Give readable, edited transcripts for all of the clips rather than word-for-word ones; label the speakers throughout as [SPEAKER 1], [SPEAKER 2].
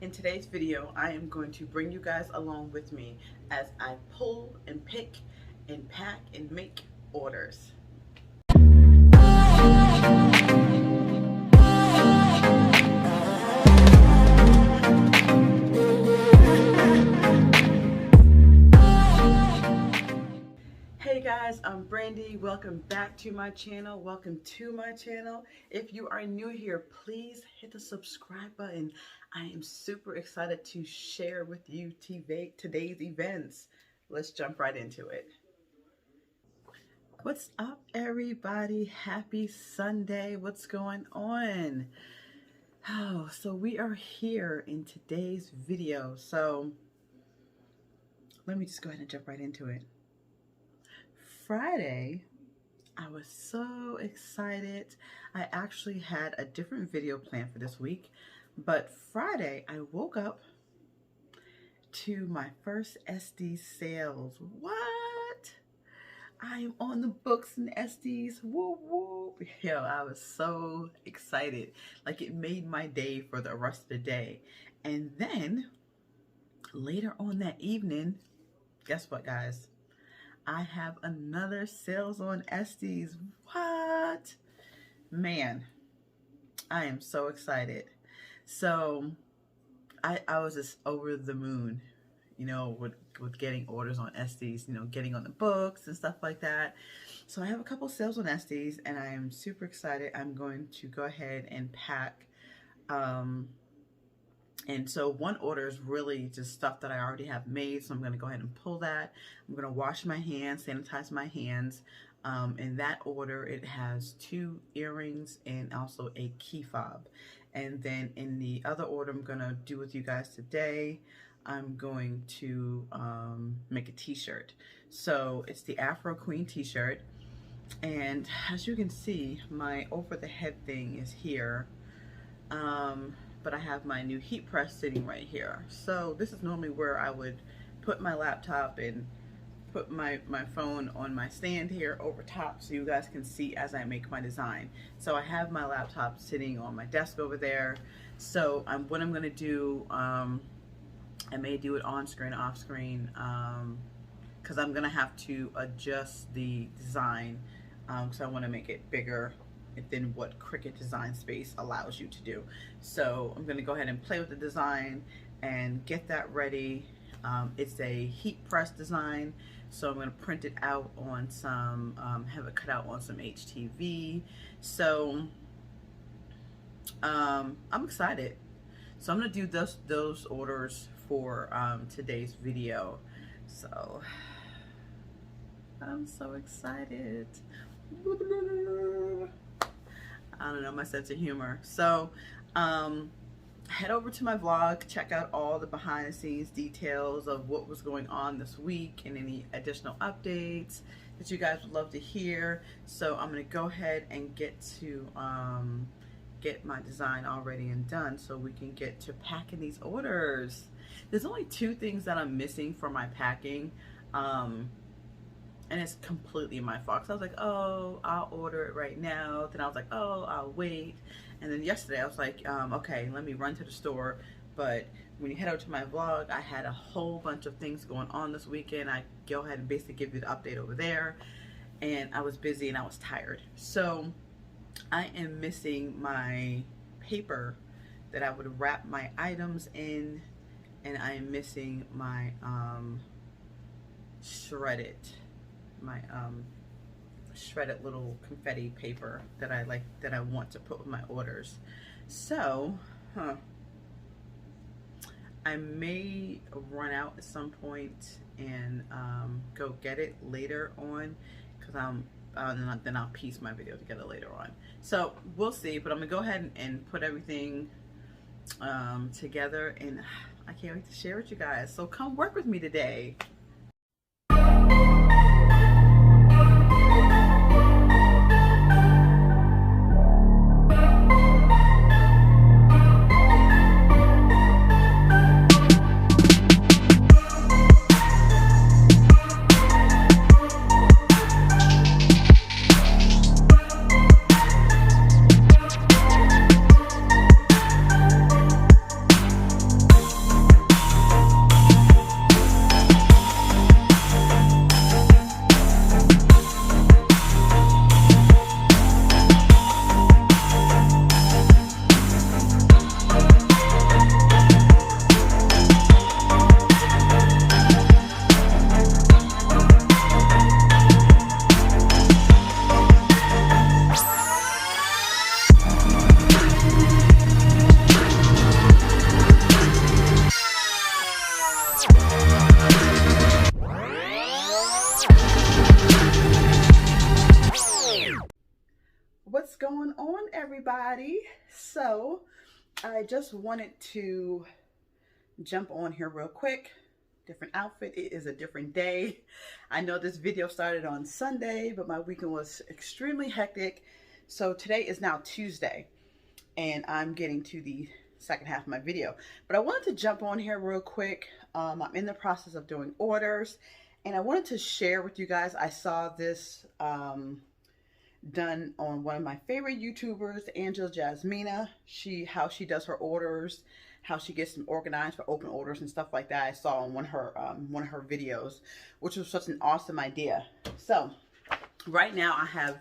[SPEAKER 1] In today's video, I am going to bring you guys along with me as I pull and pick and pack and make orders. Hey guys, I'm Brandy. Welcome back to my channel. Welcome to my channel. If you are new here, please hit the subscribe button. I am super excited to share with you today's events. Let's jump right into it. What's up, everybody? Happy Sunday. What's going on? Oh, so we are here in today's video. So let me just go ahead and jump right into it. Friday, I was so excited. I actually had a different video planned for this week, but Friday I woke up to my first SD sales. What? I am on the books and SDs. Woo woo. Yo, I was so excited. Like, it made my day for the rest of the day. And then later on that evening, guess what, guys? I have another sales on SDs. What? Man, I am so excited. So I was just over the moon, you know, with getting orders on SDs, you know, getting on the books and stuff like that. So I have a couple sales on SDs and I am super excited. I'm going to go ahead and pack. And so one order is really just stuff that I already have made. So I'm going to go ahead and pull that. I'm going to wash my hands, sanitize my hands. In that order, it has 2 earrings and also a key fob. And then in the other order I'm going to do with you guys today, I'm going to make a t-shirt. So it's the Afro Queen t-shirt. And as you can see, my over the head thing is here. But I have my new heat press sitting right here. So this is normally where I would put my laptop and put my phone on my stand here over top so you guys can see as I make my design. So I have my laptop sitting on my desk over there. So what I'm gonna do, I may do it on screen, off screen, because I'm gonna have to adjust the design, so I wanna make it bigger than what Cricut design space allows you to do. So I'm going to go ahead and play with the design and get that ready. It's a heat press design, so I'm going to print it out on some, have it cut out on some HTV. So I'm excited. So I'm going to do those orders for today's video. So I'm so excited. I don't know, my sense of humor. So head over to my vlog, check out all the behind the scenes details of what was going on this week and any additional updates that you guys would love to hear. So I'm going to go ahead and get to get my design all ready and done so we can get to packing these orders. There's only 2 things that I'm missing for my packing. And it's completely my fault. So I was like, oh, I'll order it right now. Then I was like, oh, I'll wait. And then yesterday I was like, okay, let me run to the store. But when you head over to my vlog, I had a whole bunch of things going on this weekend. I go ahead and basically give you the update over there. And I was busy and I was tired. So I am missing my paper that I would wrap my items in. And I am missing my shredded little confetti paper that I want to put with my orders. So I may run out at some point and go get it later on, because then I'll piece my video together later on. So we'll see, but I'm gonna go ahead and put everything together, and I can't wait to share with you guys. So come work with me today. everybody. So I just wanted to jump on here real quick. Different outfit. It is a different day. I know this video started on Sunday, but my weekend was extremely hectic. So today is now Tuesday and I'm getting to the second half of my video, but I wanted to jump on here real quick. I'm in the process of doing orders and I wanted to share with you guys. I saw this done on one of my favorite YouTubers, Angela Jasmina. How she does her orders, how she gets them organized for open orders and stuff like that. I saw on one of her videos, which was such an awesome idea. So right now I have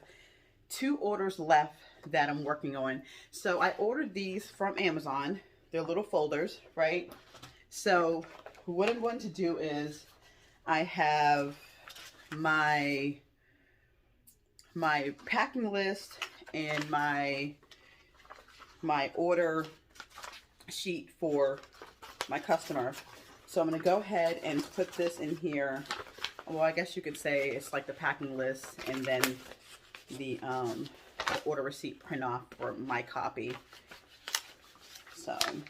[SPEAKER 1] 2 orders left that I'm working on. So I ordered these from Amazon. They're little folders, right? So what I'm going to do is I have my packing list and my order sheet for my customer. So I'm going to go ahead and put this in here. Well, I guess you could say it's like the packing list and then the order receipt print off for my copy. So I'm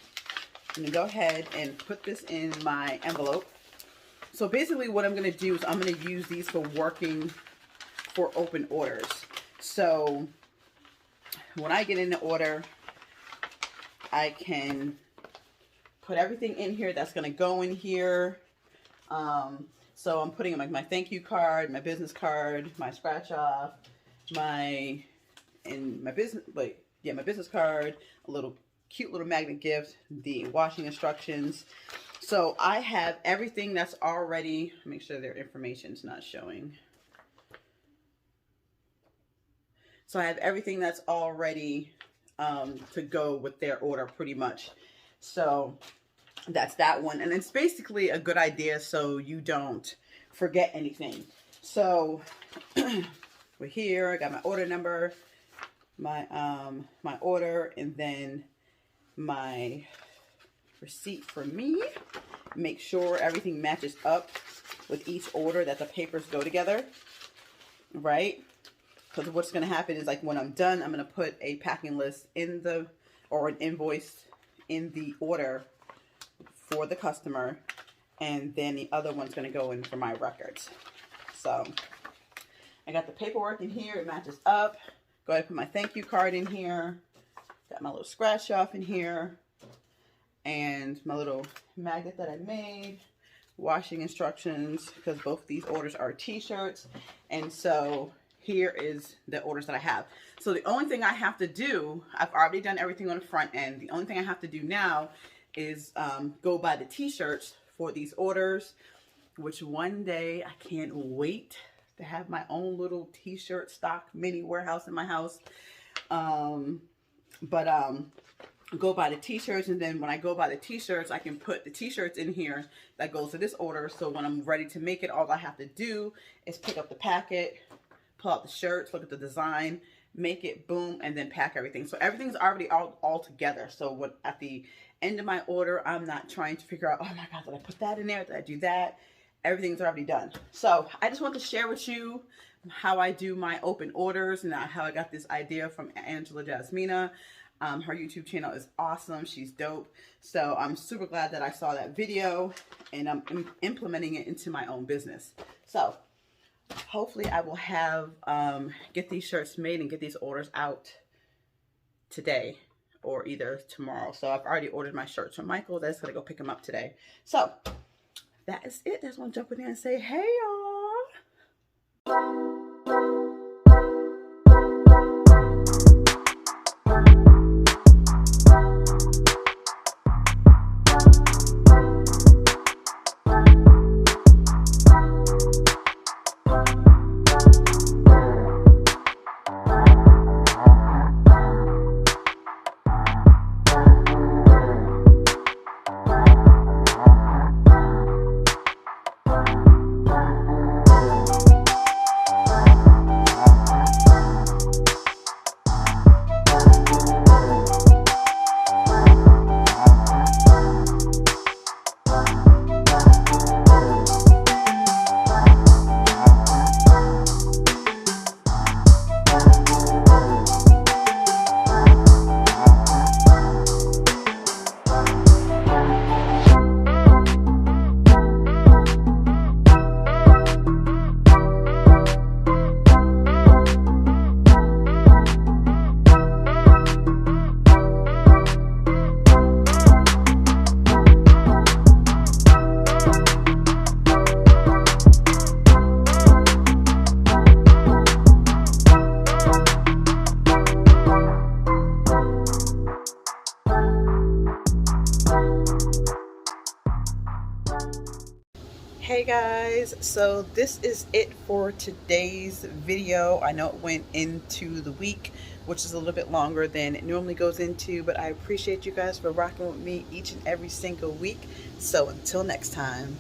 [SPEAKER 1] going to go ahead and put this in my envelope. So basically what I'm going to do is I'm going to use these for working for open orders. So when I get in the order, I can put everything in here that's going to go in here. So I'm putting like my thank you card, my business card, my scratch off, my business card, a little cute little magnet gift, the washing instructions. So I have everything that's already, make sure their information's not showing. So I have everything that's already to go with their order pretty much. So that's that one. And it's basically a good idea so you don't forget anything. So we're here. I got my order number, my order, and then my receipt for me. Make sure everything matches up with each order, that the papers go together, right? Because what's going to happen is, like, when I'm done, I'm going to put a packing list in the, or an invoice in the order for the customer, and then the other one's going to go in for my records. So I got the paperwork in here. It matches up. Go ahead and put my thank you card in here. Got my little scratch off in here. And my little magnet that I made. Washing instructions, because both these orders are t-shirts. And so here is the orders that I have. So the only thing I have to do, I've already done everything on the front end. The only thing I have to do now is go buy the t-shirts for these orders, which one day I can't wait to have my own little t-shirt stock mini warehouse in my house. Go buy the t-shirts, and then when I go buy the t-shirts, I can put the t-shirts in here that goes to this order. So when I'm ready to make it, all I have to do is pick up the packet, pull out the shirts, look at the design, make it, boom, and then pack everything. So everything's already all together. So at the end of my order, I'm not trying to figure out, oh my God, did I put that in there? Did I do that? Everything's already done. So I just want to share with you how I do my open orders and how I got this idea from Angela Jasmina. Her YouTube channel is awesome. She's dope. So I'm super glad that I saw that video and I'm implementing it into my own business. So hopefully I will have, get these shirts made and get these orders out today or either tomorrow. So I've already ordered my shirts from Michael. That's going to go pick them up today. So that is it. I just want to jump in there and say, hey, y'all. Okay guys, so this is it for today's video. I know it went into the week, which is a little bit longer than it normally goes into, but I appreciate you guys for rocking with me each and every single week. So until next time.